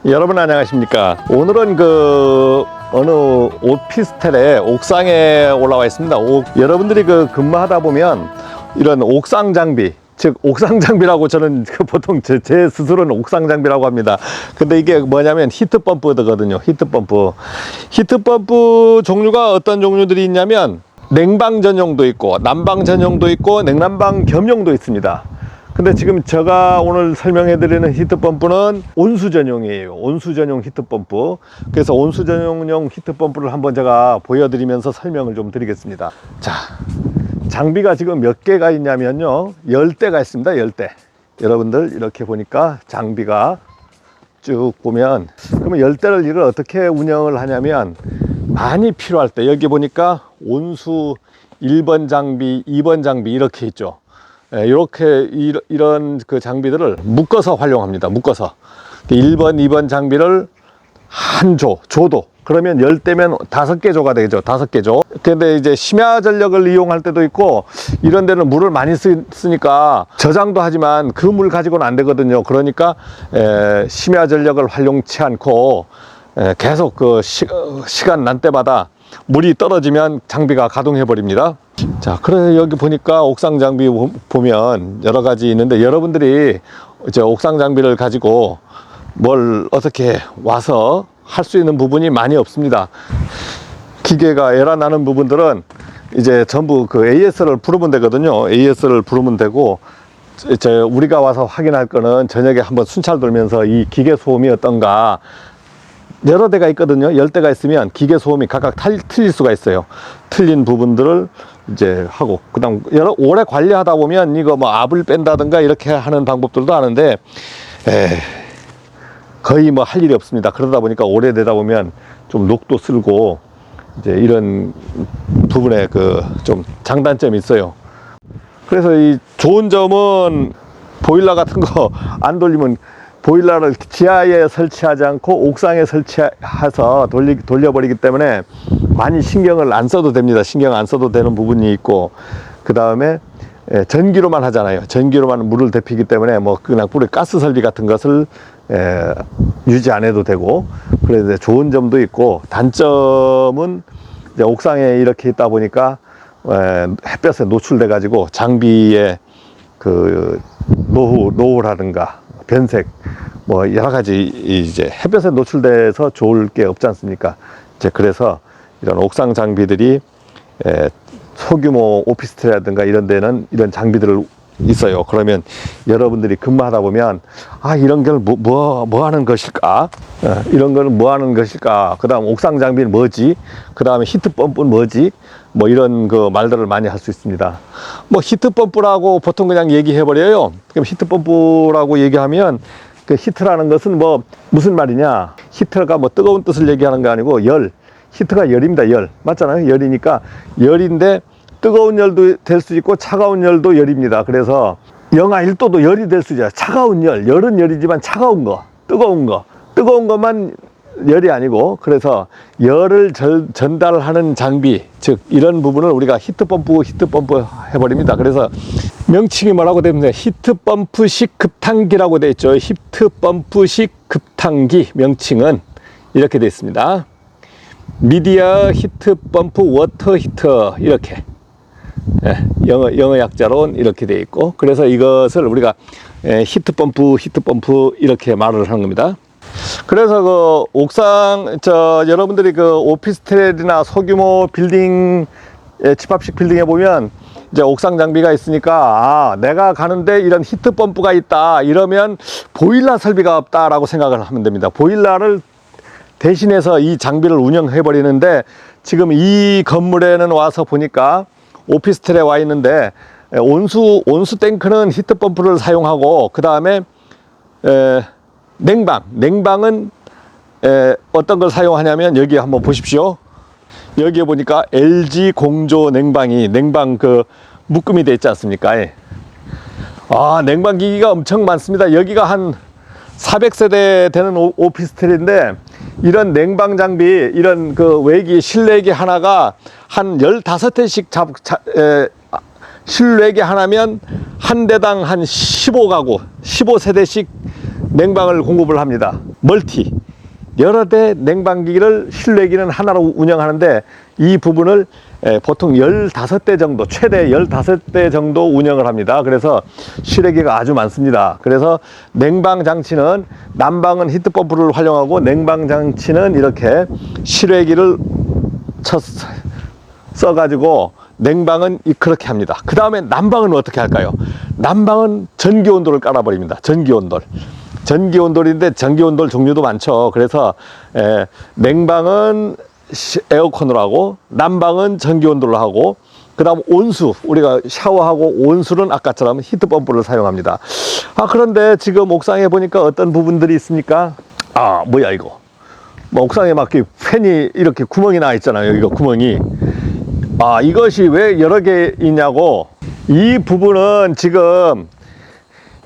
여러분 안녕하십니까. 오늘은 어느 오피스텔의 옥상에 올라와 있습니다. 여러분들이 근무하다 보면 이런 옥상 장비, 즉 옥상 장비라고 저는 보통 제 스스로는 옥상 장비라고 합니다. 근데 이게 뭐냐면 히트펌프거든요. 히트펌프 종류가 어떤 종류들이 있냐면 냉방 전용도 있고 난방 전용도 있고 냉난방 겸용도 있습니다. 근데 지금 제가 오늘 설명해 드리는 히트펌프는 온수 전용이에요. 온수 전용 히트펌프. 그래서 온수 전용용 히트펌프를 한번 제가 보여드리면서 설명을 좀 드리겠습니다. 자, 장비가 지금 몇 개가 있냐면요, 10대가 있습니다. 10대. 여러분들 이렇게 보니까 장비가 쭉 보면, 그러면 10대를 이걸 어떻게 운영을 하냐면, 많이 필요할 때 여기 보니까 온수 1번 장비, 2번 장비 이렇게 있죠. 이렇게 이런 장비들을 묶어서 활용합니다. 묶어서 1번, 2번 장비를 한 조도, 그러면 10대면 5개 조가 되죠. 5개 조. 근데 이제 심야 전력을 이용할 때도 있고, 이런 데는 물을 많이 쓰니까 저장도 하지만 그 물 가지고는 안 되거든요. 그러니까 심야 전력을 활용치 않고 계속 시간 난 때마다 물이 떨어지면 장비가 가동해 버립니다. 자, 그래서 여기 보니까 옥상 장비 보면 여러 가지 있는데, 여러분들이 이제 옥상 장비를 가지고 뭘 어떻게 와서 할 수 있는 부분이 많이 없습니다. 기계가 에러 나는 부분들은 이제 전부 AS를 부르면 되거든요. AS를 부르면 되고, 이제 우리가 와서 확인할 거는 저녁에 한번 순찰 돌면서 이 기계 소음이 어떤가, 여러 대가 있거든요. 10대가 있으면 기계 소음이 각각 틀릴 수가 있어요. 틀린 부분들을 이제 하고, 그 다음 오래 관리하다 보면 이거 뭐 압을 뺀다든가 이렇게 하는 방법들도 아는데, 거의 뭐 할 일이 없습니다. 그러다 보니까 오래되다 보면 좀 녹도 쓸고, 이제 이런 부분에 좀 장단점이 있어요. 그래서 이 좋은 점은 보일러 같은 거 안 돌리면, 보일러를 지하에 설치하지 않고 옥상에 설치해서 돌려버리기 때문에 많이 신경을 안 써도 됩니다. 신경 안 써도 되는 부분이 있고, 그 다음에 전기로만 하잖아요. 전기로만 물을 데피기 때문에 뭐 그냥 뿌리 가스 설비 같은 것을 유지 안 해도 되고, 그래서 좋은 점도 있고, 단점은 이제 옥상에 이렇게 있다 보니까 햇볕에 노출돼 가지고 장비의 노후라든가 변색, 뭐 여러 가지 이제 햇볕에 노출돼서 좋을 게 없지 않습니까? 이제 그래서 이런 옥상 장비들이 소규모 오피스텔이라든가 이런 데는 이런 장비들을 있어요. 그러면 여러분들이 근무하다 보면, 이런 걸 뭐 하는 것일까? 이런 거는 뭐 하는 것일까? 그 다음 옥상 장비는 뭐지? 그 다음에 히트펌프는 뭐지? 뭐 이런 말들을 많이 할 수 있습니다. 뭐 히트펌프라고 보통 그냥 얘기해버려요. 그럼 히트펌프라고 얘기하면, 그 히트라는 것은 뭐 무슨 말이냐? 히트가 뭐 뜨거운 뜻을 얘기하는 거 아니고 히트가 열입니다. 열. 맞잖아요. 열이니까 열인데, 뜨거운 열도 될 수 있고 차가운 열도 열입니다. 그래서 영하 1도도 열이 될 수 있어요. 차가운 열은 열이지만 차가운 거, 뜨거운 것만 열이 아니고, 그래서 열을 전달하는 장비, 즉 이런 부분을 우리가 히트펌프 해버립니다. 그래서 명칭이 뭐라고 되면 히트펌프식 급탕기라고 되어 있죠. 히트펌프식 급탕기 명칭은 이렇게 되어 있습니다. 미디어 히트펌프 워터 히터, 이렇게 영어 약자로는 이렇게 되어 있고, 그래서 이것을 우리가 히트펌프 이렇게 말을 하는 겁니다. 그래서 옥상, 여러분들이 오피스텔이나 소규모 빌딩, 집합식 빌딩에 보면 이제 옥상 장비가 있으니까, 내가 가는데 이런 히트펌프가 있다 이러면 보일러 설비가 없다라고 생각을 하면 됩니다. 보일러를 대신해서 이 장비를 운영해 버리는데, 지금 이 건물에는 와서 보니까 오피스텔에 와 있는데, 온수 탱크는 히트펌프를 사용하고, 그 다음에 냉방은 어떤 걸 사용하냐면, 여기 한번 보십시오. 여기에 보니까 LG 공조 냉방 묶음이 돼 있지 않습니까? 냉방 기기가 엄청 많습니다. 여기가 한 400세대 되는 오피스텔인데, 이런 냉방 장비, 이런 실내기 하나가 한 15대씩 실내기 하나면 한 대당 한 15세대씩 냉방을 공급을 합니다. 멀티. 여러 대 냉방기를 실내기는 하나로 운영하는데 이 부분을 보통 15대 정도, 최대 15대 정도 운영을 합니다. 그래서 실외기가 아주 많습니다. 그래서 냉방 장치는, 난방은 히트펌프를 활용하고 냉방 장치는 이렇게 실외기를 써가지고 냉방은 그렇게 합니다. 그 다음에 난방은 어떻게 할까요? 난방은 전기온돌을 깔아버립니다. 전기온돌. 전기온돌인데 전기온돌 종류도 많죠. 그래서 냉방은 에어컨으로 하고 난방은 전기온돌로 하고, 그 다음 온수, 우리가 샤워하고 온수는 아까처럼 히트펌프를 사용합니다. 그런데 지금 옥상에 보니까 어떤 부분들이 있습니까? 뭐야 이거, 뭐 옥상에 막 팬이 이렇게 구멍이 나 있잖아요. 여기가 구멍이. 이것이 왜 여러 개 있냐고. 이 부분은 지금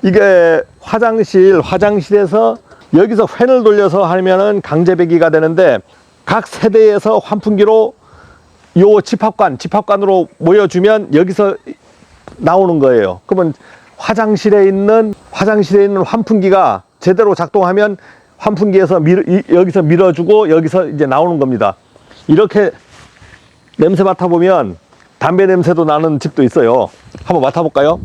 이게 화장실에서 여기서 팬을 돌려서 하면은 강제배기가 되는데, 각 세대에서 환풍기로 요 집합관으로 모여주면 여기서 나오는 거예요. 그러면 화장실에 있는 환풍기가 제대로 작동하면 환풍기에서 여기서 밀어주고 여기서 이제 나오는 겁니다. 이렇게 냄새 맡아보면 담배 냄새도 나는 집도 있어요. 한번 맡아볼까요?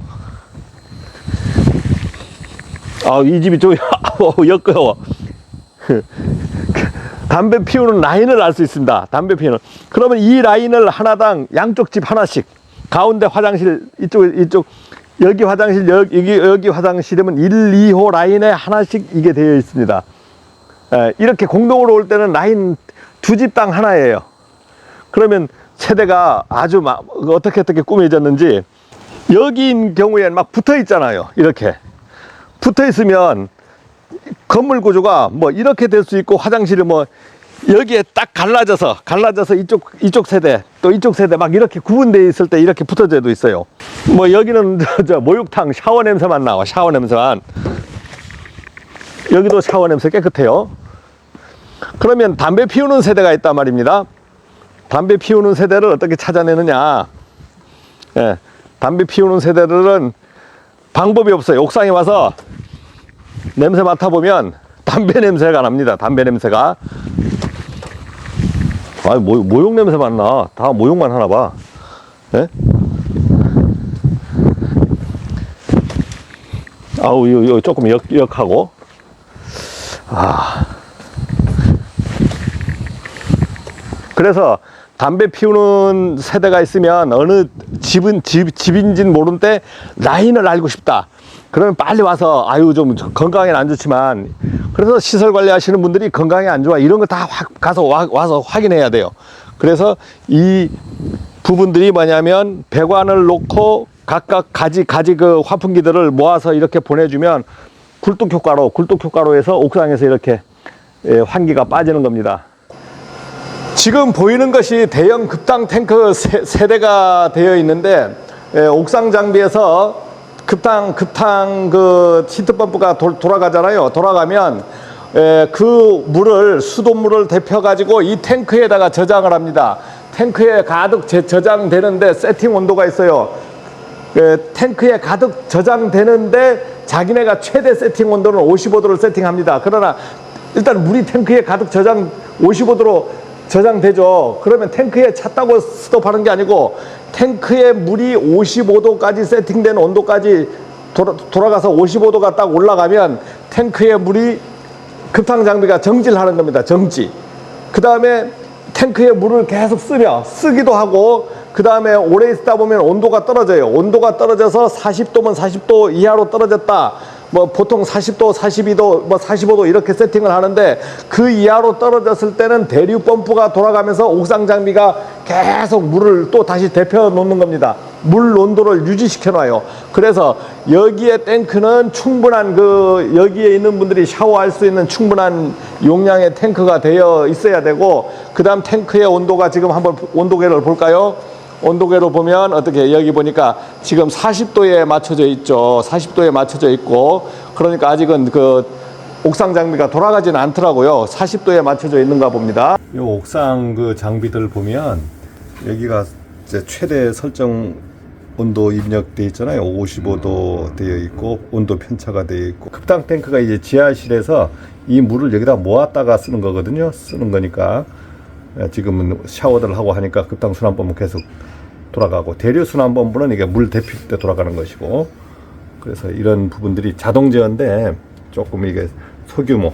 이 집이 좀 역겨워. 담배 피우는 라인을 알 수 있습니다. 담배 피우는. 그러면 이 라인을 하나당 양쪽 집 하나씩, 가운데 화장실, 이쪽, 여기 화장실, 여기 화장실이면 1, 2호 라인에 하나씩 이게 되어 있습니다. 이렇게 공동으로 올 때는 라인 두 집당 하나예요. 그러면 세대가 아주 어떻게 꾸며졌는지, 여기인 경우에는 막 붙어 있잖아요. 이렇게 붙어 있으면 건물 구조가 뭐 이렇게 될 수 있고, 화장실이 뭐 여기에 딱 갈라져서 이쪽 세대 또 이쪽 세대 막 이렇게 구분되어 있을 때 이렇게 붙어져도 있어요. 뭐 여기는 저 목욕탕 샤워 냄새만 나와. 샤워 냄새만. 여기도 샤워 냄새 깨끗해요. 그러면 담배 피우는 세대가 있단 말입니다. 담배 피우는 세대를 어떻게 찾아내느냐. 담배 피우는 세대들은 방법이 없어요. 옥상에 와서 냄새 맡아보면 담배 냄새가 납니다. 담배 냄새가. 모욕 냄새 맡나? 다 모욕만 하나 봐. 이거 조금 역하고. 그래서 담배 피우는 세대가 있으면 어느 집인지는 모르는데 라인을 알고 싶다. 그러면 빨리 와서, 좀 건강에는 안 좋지만, 그래서 시설 관리하시는 분들이 건강에 안 좋아, 이런 거 다 와서 확인해야 돼요. 그래서 이 부분들이 뭐냐면, 배관을 놓고 각각 가지 그 환풍기들을 모아서 이렇게 보내주면 굴뚝 효과로 해서 옥상에서 이렇게 환기가 빠지는 겁니다. 지금 보이는 것이 대형 급당 탱크 세대가 되어 있는데, 옥상 장비에서 급탕 그 히트펌프가 돌아가잖아요. 돌아가면 그 수돗물을 데펴 가지고 이 탱크에다가 저장을 합니다. 탱크에 가득 저장되는데 세팅 온도가 있어요. 탱크에 가득 저장되는데 자기네가 최대 세팅 온도는 55도를 세팅합니다. 그러나 일단 물이 탱크에 가득 55도로 저장되죠. 그러면 탱크에 찼다고 스톱하는 게 아니고, 탱크에 물이 55도까지 세팅된 온도까지 돌아가서 55도가 딱 올라가면 탱크에 물이, 급탕 장비가 정지하는 겁니다. 정지. 그 다음에 탱크에 물을 계속 쓰기도 하고, 그 다음에 오래 있다 보면 온도가 떨어져요. 온도가 떨어져서 40도면 40도 이하로 떨어졌다. 뭐 보통 40도, 42도, 뭐 45도 이렇게 세팅을 하는데, 그 이하로 떨어졌을 때는 대류 펌프가 돌아가면서 옥상 장비가 계속 물을 또 다시 데펴 놓는 겁니다. 물 온도를 유지시켜 놔요. 그래서 여기에 탱크는 충분한 여기에 있는 분들이 샤워할 수 있는 충분한 용량의 탱크가 되어 있어야 되고, 그 다음 탱크의 온도가 지금 한번 온도계를 볼까요? 온도계로 보면 어떻게, 여기 보니까 지금 40도에 맞춰져 있죠. 40도에 맞춰져 있고, 그러니까 아직은 그 옥상 장비가 돌아가지는 않더라고요. 40도에 맞춰져 있는가 봅니다. 이 옥상 그 장비들 보면 여기가 이제 최대 설정 온도 입력되어 있잖아요. 55도 되어 있고 온도 편차가 되어 있고, 급당 탱크가 이제 지하실에서 이 물을 여기다 모았다가 쓰는 거거든요. 쓰는 거니까 지금은 샤워들 하고 하니까 급당 순환범은 계속 돌아가고, 대류 순환범부는 이게 물 데필 때 돌아가는 것이고, 그래서 이런 부분들이 자동 제어인데 조금 이게 소규모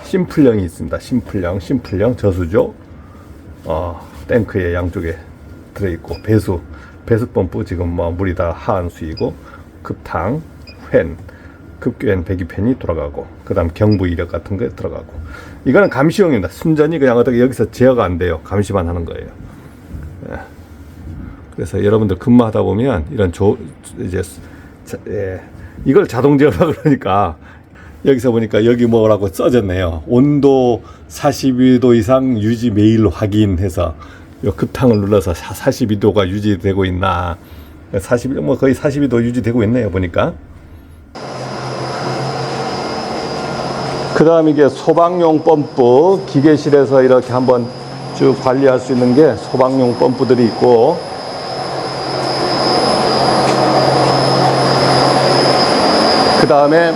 심플형이 있습니다. 심플형 저수조 탱크의 양쪽에 들어있고, 배수 펌프 지금 뭐 물이 다 하한수이고, 급탕, 급교환 배기팬이 돌아가고, 그 다음 경부 이력 같은 거 들어가고, 이거는 감시용입니다. 순전히 그냥 어떻게 여기서 제어가 안 돼요. 감시만 하는 거예요. 그래서 여러분들 근무하다 보면 이런 이걸 자동 제어라 그러니까, 여기서 보니까 여기 뭐라고 써졌네요. 온도 42도 이상 유지 매일 확인해서 요 급탕을 눌러서 42도가 유지되고 있나, 42도 뭐 거의 42도 유지되고 있네요 보니까. 그 다음 이게 소방용 펌프, 기계실에서 이렇게 한번 쭉 관리할 수 있는 게 소방용 펌프들이 있고, 그 다음에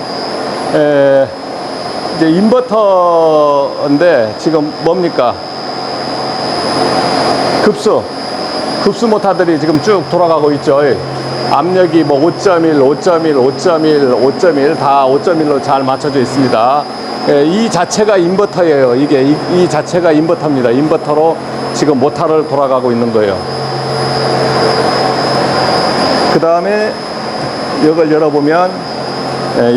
이제 인버터인데 지금 뭡니까? 급수 모터들이 지금 쭉 돌아가고 있죠. 압력이 뭐 5.1, 5.1, 5.1, 5.1 다 5.1로 잘 맞춰져 있습니다. 이 자체가 인버터예요. 이 자체가 인버터입니다. 인버터로 지금 모터를 돌아가고 있는 거예요. 그 다음에 이걸 열어보면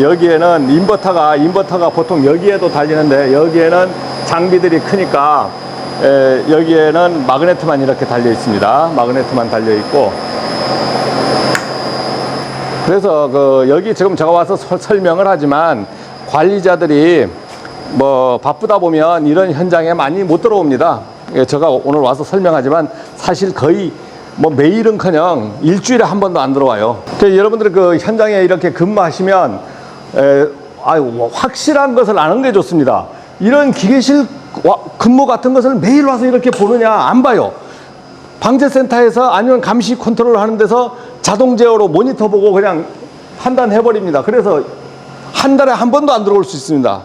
여기에는 인버터가 보통 여기에도 달리는데, 여기에는 장비들이 크니까 여기에는 마그네트만 이렇게 달려 있습니다. 마그네트만 달려 있고, 그래서 여기 지금 제가 와서 설명을 하지만 관리자들이 뭐 바쁘다 보면 이런 현장에 많이 못 들어옵니다. 제가 오늘 와서 설명하지만 사실 거의 뭐 매일은커녕 일주일에 한 번도 안 들어와요. 여러분들 그 현장에 이렇게 근무하시면 확실한 것을 아는 게 좋습니다. 이런 기계실 근무 같은 것을 매일 와서 이렇게 보느냐, 안 봐요. 방재센터에서 아니면 감시 컨트롤 하는 데서 자동 제어로 모니터 보고 그냥 판단해 버립니다. 그래서 한 달에 한 번도 안 들어올 수 있습니다.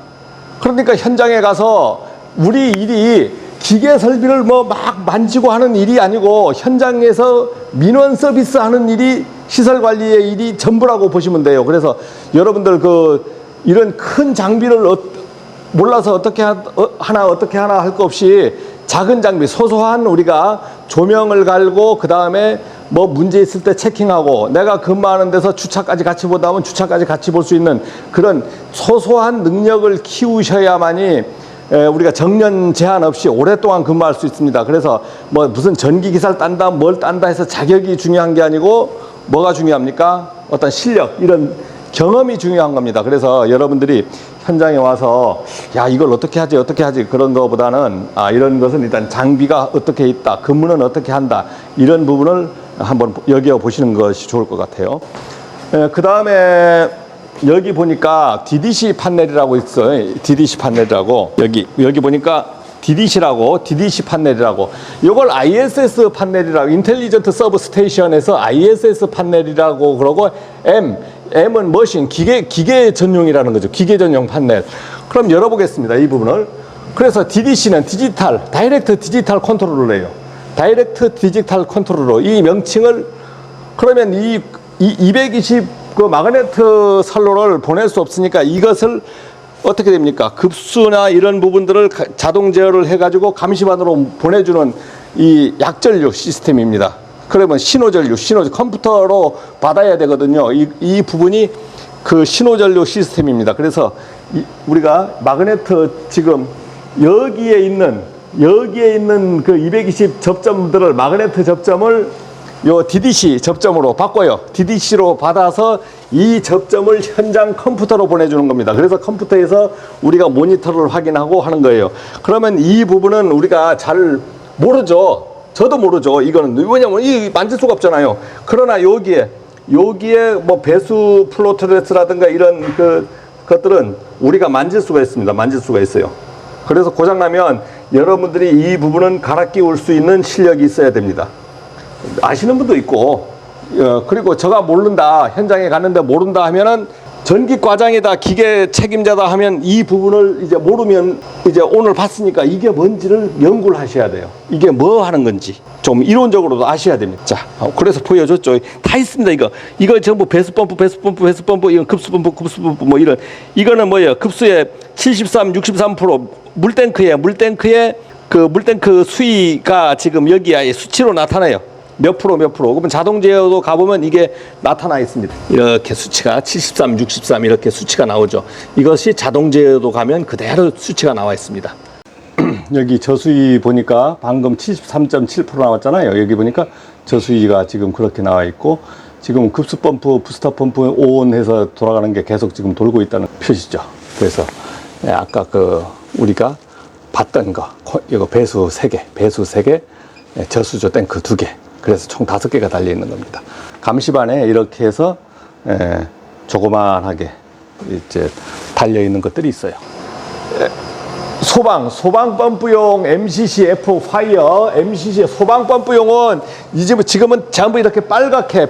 그러니까 현장에 가서 우리 일이 기계 설비를 뭐 막 만지고 하는 일이 아니고, 현장에서 민원 서비스 하는 일이 시설 관리의 일이 전부라고 보시면 돼요. 그래서 여러분들 이런 큰 장비를 몰라서 어떻게 하나 할 거 없이 작은 장비, 소소한 우리가 조명을 갈고, 그 다음에 뭐 문제 있을 때 체킹하고, 내가 근무하는 데서 주차까지 같이 보다 보면 주차까지 같이 볼 수 있는 그런 소소한 능력을 키우셔야만이 우리가 정년 제한 없이 오랫동안 근무할 수 있습니다. 그래서 뭐 무슨 전기 기사를 딴다, 뭘 딴다 해서 자격이 중요한 게 아니고, 뭐가 중요합니까? 어떤 실력, 이런 경험이 중요한 겁니다. 그래서 여러분들이 현장에 와서 야, 이걸 어떻게 하지 그런 거보다는 이런 것은 일단 장비가 어떻게 있다, 근무는 어떻게 한다, 이런 부분을 한번 여겨 보시는 것이 좋을 것 같아요. 그 다음에 여기 보니까 DDC 판넬이라고 있어요. DDC 판넬이라고, 여기 보니까 DDC 판넬이라고, 이걸 ISS 판넬이라고, 인텔리전트 서브 스테이션에서 ISS 판넬이라고 그러고, M은 머신, 기계 전용이라는 거죠. 기계 전용 판넬. 그럼 열어보겠습니다, 이 부분을. 그래서 DDC는 다이렉트 디지털 컨트롤러예요. 다이렉트 디지털 컨트롤러. 이 명칭을, 그러면 이 220 마그네트 선로를 보낼 수 없으니까 이것을 어떻게 됩니까? 급수나 이런 부분들을 자동 제어를 해가지고 감시반으로 보내주는 이 약전류 시스템입니다. 그러면 신호전류, 컴퓨터로 받아야 되거든요. 이 부분이 그 신호전류 시스템입니다. 그래서 우리가 마그네트 지금 여기에 있는 그 220 접점들을, 마그네트 접점을 요 DDC 접점으로 바꿔요. DDC로 받아서 이 접점을 현장 컴퓨터로 보내주는 겁니다. 그래서 컴퓨터에서 우리가 모니터를 확인하고 하는 거예요. 그러면 이 부분은 우리가 잘 모르죠. 저도 모르죠. 이거는 왜냐면 이 만질 수가 없잖아요. 그러나 여기에 뭐 배수 플로트레스라든가 이런 것들은 우리가 만질 수가 있습니다. 만질 수가 있어요. 그래서 고장나면 여러분들이 이 부분은 갈아 끼울 수 있는 실력이 있어야 됩니다. 아시는 분도 있고 그리고 저가 모른다, 현장에 갔는데 모른다 하면은 전기과장이다, 기계 책임자다 하면 이 부분을 이제 모르면 이제 오늘 봤으니까 이게 뭔지를 연구를 하셔야 돼요. 이게 뭐 하는 건지 좀 이론적으로도 아셔야 됩니다. 자, 그래서 보여줬죠. 다 있습니다. 이거 전부 배수펌프, 이건 급수펌프 뭐 이런. 이거는 뭐예요? 급수의 73, 63% 물탱크에 그 물탱크 수위가 지금 여기에 수치로 나타나요. 몇 프로. 그러면 자동 제어도 가보면 이게 나타나 있습니다. 이렇게 수치가 73, 63 이렇게 수치가 나오죠. 이것이 자동 제어도 가면 그대로 수치가 나와 있습니다. 여기 저수위 보니까 방금 73.7% 나왔잖아요. 여기 보니까 저수위가 지금 그렇게 나와 있고, 지금 급수펌프, 부스터펌프 온해서 돌아가는 게 계속 지금 돌고 있다는 표시죠. 그래서 아까 우리가 봤던 거, 이거 배수 3개, 저수조 탱크 2개. 그래서 총 5개가 달려 있는 겁니다. 감시반에 이렇게 해서 조그만하게 이제 달려 있는 것들이 있어요. 소방 펌프용 MCC F 파이어, MCC 소방 펌프용은 지금은 전부 이렇게 빨갛게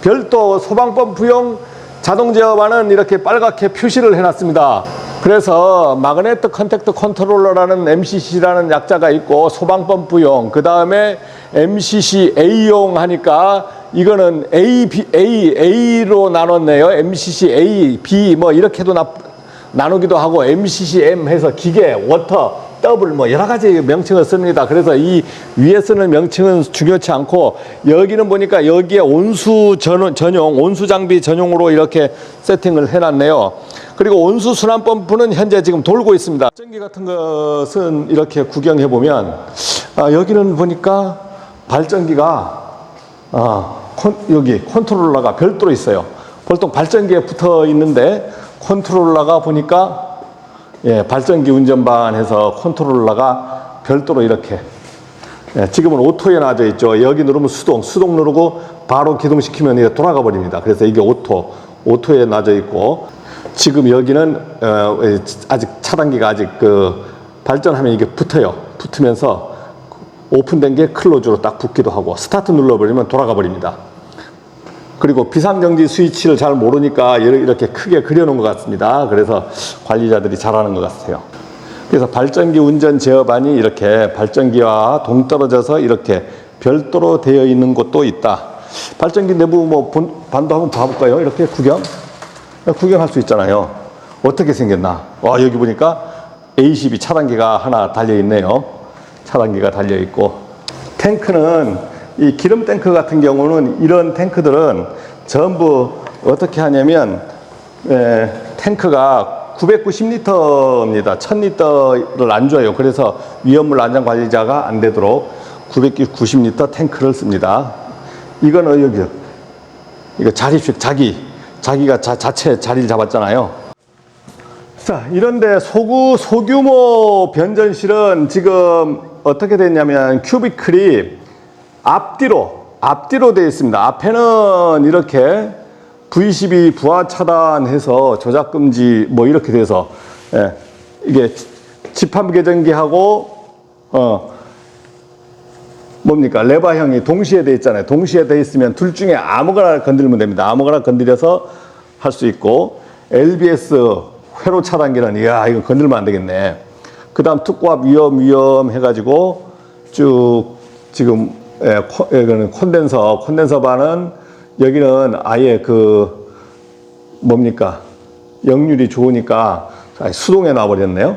별도 소방 펌프용 자동 제어반은 이렇게 빨갛게 표시를 해놨습니다. 그래서 마그네틱 컨택트 컨트롤러라는 MCC라는 약자가 있고, 소방 펌프용, 그 다음에 MCC A용 하니까 이거는 A로 나눴네요. MCC A, B 뭐 이렇게도 나누기도 하고, MCC M 해서 기계, 워터, 더블 뭐 여러 가지 명칭을 씁니다. 그래서 이 위에 쓰는 명칭은 중요치 않고, 여기는 보니까 여기에 온수 전용, 온수 장비 전용으로 이렇게 세팅을 해놨네요. 그리고 온수 순환 펌프는 현재 지금 돌고 있습니다. 발전기 같은 것은 이렇게 구경해 보면, 여기는 보니까 발전기가 여기 컨트롤러가 별도로 있어요. 보통 발전기에 붙어 있는데 컨트롤러가 보니까 발전기 운전반 해서 컨트롤러가 별도로 이렇게, 지금은 오토에 놔져 있죠. 여기 누르면 수동 누르고 바로 기동시키면 이게 돌아가 버립니다. 그래서 이게 오토에 놔져 있고, 지금 여기는 아직 차단기가 아직 발전하면 이게 붙으면서 오픈된 게 클로즈로 딱 붙기도 하고, 스타트 눌러버리면 돌아가 버립니다. 그리고 비상정지 스위치를 잘 모르니까 이렇게 크게 그려놓은 것 같습니다. 그래서 관리자들이 잘하는 것 같아요. 그래서 발전기 운전 제어반이 이렇게 발전기와 동떨어져서 이렇게 별도로 되어 있는 곳도 있다. 발전기 내부 반도 한번 봐볼까요? 이렇게 구경할 수 있잖아요. 어떻게 생겼나? 여기 보니까 A12 차단기가 하나 달려 있네요. 차단기가 달려 있고, 탱크는 이 기름 탱크 같은 경우는 이런 탱크들은 전부 어떻게 하냐면, 탱크가 990리터입니다. 1000리터를 안 줘요. 그래서 위험물 안전관리자가 안 되도록 990리터 탱크를 씁니다. 이거는 이거 자립식 자기가 자체 자리를 잡았잖아요. 자, 이런데 소규모 변전실은 지금 어떻게 됐냐면, 큐비클이 앞뒤로 되어 있습니다. 앞에는 이렇게 V12 부하 차단해서 조작 금지 뭐 이렇게 돼서, 이게 집합 계전기하고 레바형이 동시에 되어 있잖아요. 동시에 되어 있으면 둘 중에 아무거나 건드리면 됩니다. 아무거나 건드려서 할 수 있고, LBS 회로 차단기는 이거 건들면 안 되겠네. 그 다음 특고압 위험 해가지고 쭉 지금 여기는 콘덴서반은 여기는 아예 역률이 좋으니까 수동에 놔버렸네요.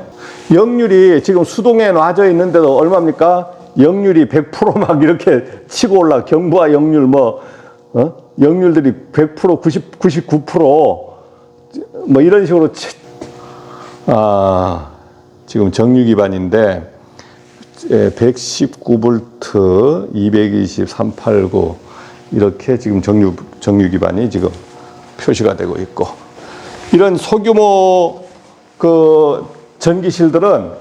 역률이 지금 수동에 놔져 있는데도 얼마입니까? 역률이 100% 막 이렇게 치고 올라, 경부하 역률 역률들이 100%, 99% 뭐 이런 식으로 지금 정유 기반인데 119V, 220, 389 이렇게 지금 정유 기반이 지금 표시가 되고 있고, 이런 소규모 전기실들은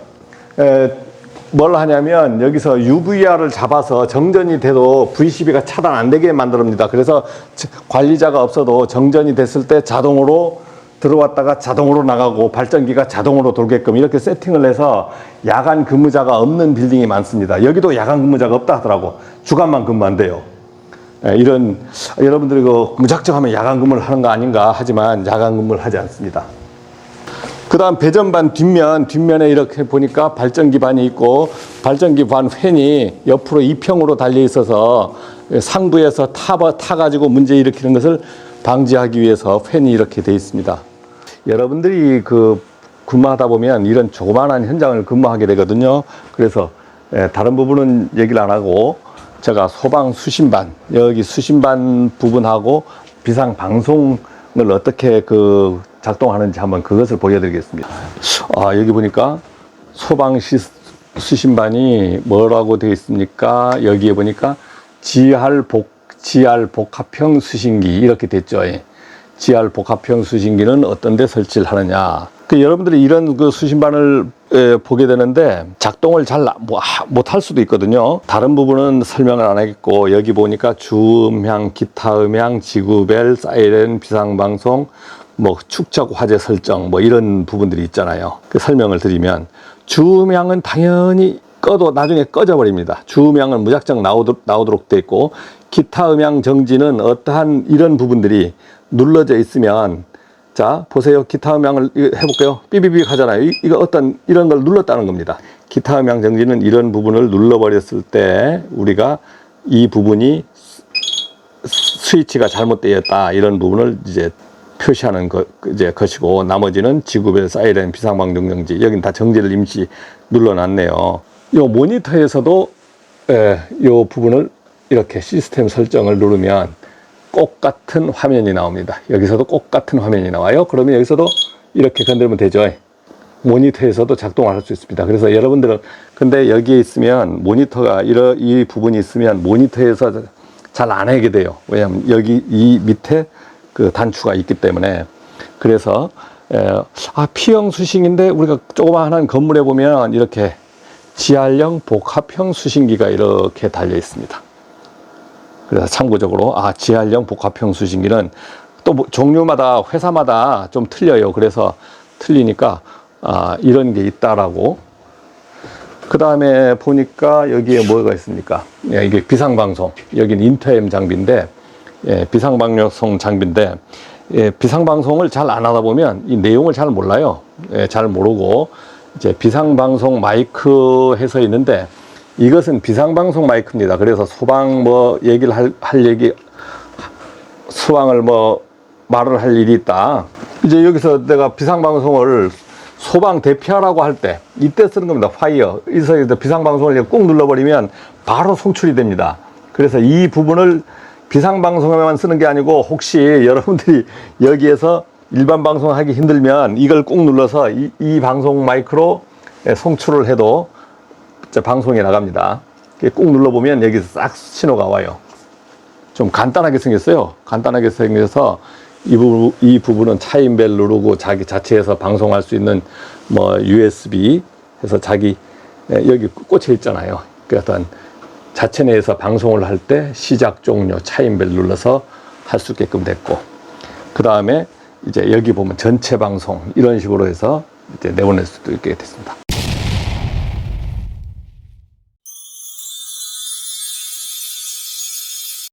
뭘 하냐면 여기서 UVR을 잡아서 정전이 돼도 V12가 차단 안 되게 만듭니다. 그래서 관리자가 없어도 정전이 됐을 때 자동으로 들어왔다가 자동으로 나가고 발전기가 자동으로 돌게끔 이렇게 세팅을 해서 야간 근무자가 없는 빌딩이 많습니다. 여기도 야간 근무자가 없다 하더라고. 주간만 근무한대요. 이런 여러분들이 그 무작정 하면 야간 근무를 하는 거 아닌가 하지만 야간 근무를 하지 않습니다. 그 다음 배전반 뒷면에 이렇게 보니까 발전기 반이 있고 발전기 반 팬이 옆으로 2평으로 달려 있어서 상부에서 타가지고 문제 일으키는 것을 방지하기 위해서 팬이 이렇게 돼 있습니다. 여러분들이 그 근무하다 보면 이런 조그마한 현장을 근무하게 되거든요. 그래서 다른 부분은 얘기를 안 하고 제가 소방 수신반, 여기 수신반 부분하고 비상 방송을 어떻게 그 작동하는지 한번 그것을 보여드리겠습니다. 여기 보니까 소방 수신반이 뭐라고 되어 있습니까? 여기에 보니까 GR 복합형 수신기 이렇게 됐죠. GR 복합형 수신기는 어떤 데 설치를 하느냐. 여러분들이 이런 그 수신반을 보게 되는데 작동을 잘 못할 수도 있거든요. 다른 부분은 설명을 안 하겠고 여기 보니까 주음향, 기타 음향, 지구벨, 사이렌, 비상방송, 뭐 축적 화재 설정 뭐 이런 부분들이 있잖아요. 그 설명을 드리면 주음향은 당연히 꺼도 나중에 꺼져 버립니다. 주음향은 무작정 나오도록 돼 있고 기타 음향 정지는 어떠한 이런 부분들이 눌러져 있으면 자 보세요. 기타 음향을 해볼게요. 삐비비 하잖아요. 이거 어떤 이런 걸 눌렀다는 겁니다. 기타 음향 정지는 이런 부분을 눌러버렸을 때 우리가 이 부분이 스위치가 잘못되어 있다 이런 부분을 이제 표시하는 것이고 나머지는 지구별 사이렌 비상방송 정지 여긴 다 정지를 임시 눌러놨네요. 이 모니터에서도 이 부분을 이렇게 시스템 설정을 누르면 똑같은 화면이 나옵니다. 여기서도 똑같은 화면이 나와요. 그러면 여기서도 이렇게 건드리면 되죠. 모니터에서도 작동을 할 수 있습니다. 그래서 여러분들은 근데 여기에 있으면 모니터가 이 부분이 있으면 모니터에서 잘 안 하게 돼요. 왜냐하면 여기 이 밑에 그 단추가 있기 때문에. 그래서 P형 수신기인데 우리가 조그마한 건물에 보면 이렇게 GR형 복합형 수신기가 이렇게 달려 있습니다. 그래서 참고적으로 GR형 복합형 수신기는 또 종류마다 회사마다 좀 틀려요. 그래서 틀리니까 이런 게 있다라고. 그 다음에 보니까 여기에 뭐가 있습니까? 이게 비상방송. 여기는 인터엠 장비인데 비상방송 장비인데 비상방송을 잘 안 하다 보면 이 내용을 잘 몰라요. 잘 모르고 이제 비상방송 마이크 해서 있는데 이것은 비상방송 마이크입니다. 그래서 소방 뭐 얘기를 할 얘기 소방을 뭐 말을 할 일이 있다. 이제 여기서 내가 비상방송을 소방 대피하라고 할 때 이때 쓰는 겁니다. 파이어. 그래서 비상방송을 꾹 눌러버리면 바로 송출이 됩니다. 그래서 이 부분을 비상방송에만 쓰는 게 아니고 혹시 여러분들이 여기에서 일반 방송하기 힘들면 이걸 꾹 눌러서 이 방송 마이크로 송출을 해도 방송이 나갑니다. 꾹 눌러보면 여기서 싹 신호가 와요. 좀 간단하게 생겼어요. 간단하게 생겨서 이 부분은 차인벨 누르고 자기 자체에서 방송할 수 있는 뭐 USB 해서 자기 여기 꽂혀 있잖아요. 그러니까 자체 내에서 방송을 할 때 시작 종료 차인벨 눌러서 할 수 있게끔 됐고 그 다음에 이제 여기 보면 전체 방송 이런 식으로 해서 이제 내보낼 수도 있게 됐습니다.